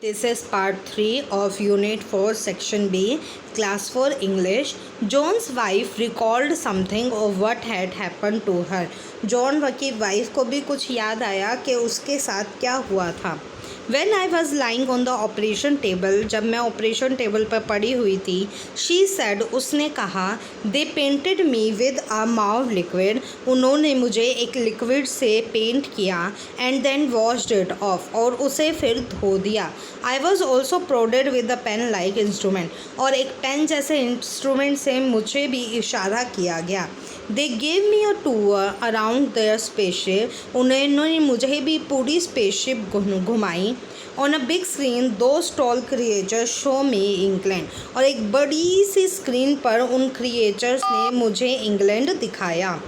This is part 3 of Unit 4, Section B, Class 4 English. John's wife recalled something of what had happened to her. John की wife को भी कुछ याद आया कि उसके साथ क्या हुआ था. When I was lying on the operation table, जब मैं ऑपरेशन टेबल पर पड़ी हुई थी, she said, उसने कहा, they painted me with a mauve liquid, उन्होंने मुझे एक लिक्विड से पेंट किया, and then washed it off, और उसे फिर धो दिया. I was also prodded with a pen like instrument, और एक पेन जैसे इंस्ट्रूमेंट से मुझे भी इशारा किया गया. They gave me a tour around their spaceship, उन्होंने मुझे भी पूरी स्पेसशिप घुमाई. On a big screen, those tall creatures show me England, और एक बड़ी सी स्क्रीन पर उन क्रिएचर्स ने मुझे इंग्लैंड दिखाया.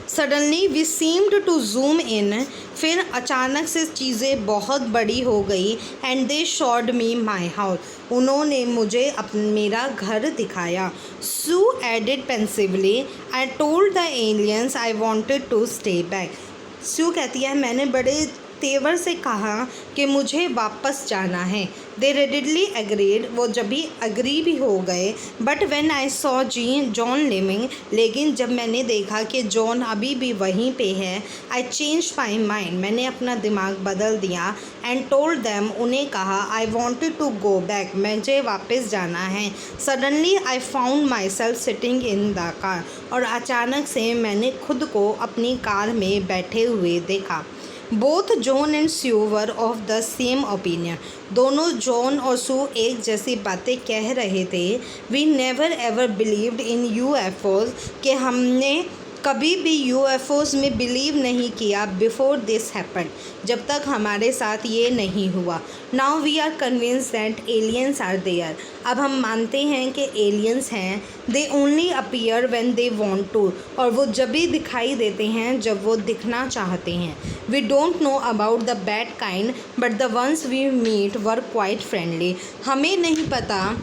Suddenly we seemed to zoom in, फिर अचानक से चीज़ें बहुत बड़ी हो गई. And they showed me my house, उन्होंने मुझे मेरा घर दिखाया. Sue added pensively, I told the aliens I wanted to stay back. Sue कहती है, मैंने बड़े तेवर से कहा कि मुझे वापस जाना है. They readily agreed, वो जब भी अग्री भी हो गए. But when I saw John living, लेकिन जब मैंने देखा कि जॉन अभी भी वहीं पे है, I changed my mind, मैंने अपना दिमाग बदल दिया. And told them, उन्हें कहा, I wanted to go back, मुझे वापस जाना है. Suddenly I found myself sitting in the car, और अचानक से मैंने खुद को अपनी कार में बैठे हुए देखा. Both John and Sue were of the same opinion. दोनों जॉन और सू एक जैसी बातें कह रहे थे. We never ever believed in UFOs, कि हमने कभी भी UFOs में बिलीव नहीं किया बिफोर दिस हैपन, जब तक हमारे साथ ये नहीं हुआ. Now we are convinced that aliens are there, अब हम मानते हैं कि एलियंस हैं. They only appear when they want to, और वो जब भी दिखाई देते हैं जब वो दिखना चाहते हैं. We don't know about the bad kind, but the ones we meet were quite friendly, हमें नहीं पता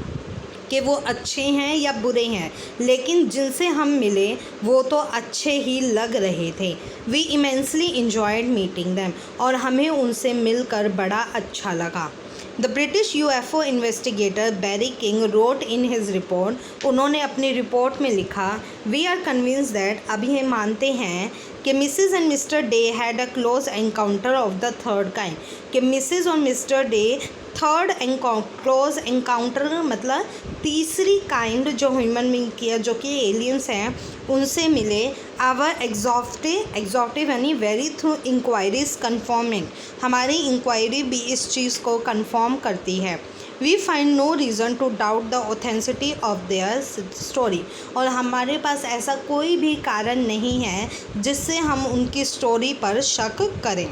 कि वो अच्छे हैं या बुरे हैं, लेकिन जिनसे हम मिले वो तो अच्छे ही लग रहे थे. We immensely enjoyed meeting them, और हमें उनसे मिलकर बड़ा अच्छा लगा. The British UFO investigator Barry King wrote in his report, उन्होंने अपनी रिपोर्ट में लिखा, वी आर कन्विंस्ड दैट, अभी हम मानते हैं कि Mrs and mister day had a close encounter of the third kind, कि मिसेस और mister day third close encounter मतलब तीसरी काइंड जो ह्यूमन बीइंग किया, जो कि एलियंस हैं, उनसे मिले. आवर एग्जॉक्टिव यानी वेरी थ्रू इंक्वायरीज कन्फर्मिंग, हमारी इंक्वायरी भी इस चीज़ को कन्फर्म करती है. We find no reason to doubt the authenticity of their story, और हमारे पास ऐसा कोई भी कारण नहीं है जिससे हम उनकी स्टोरी पर शक करें.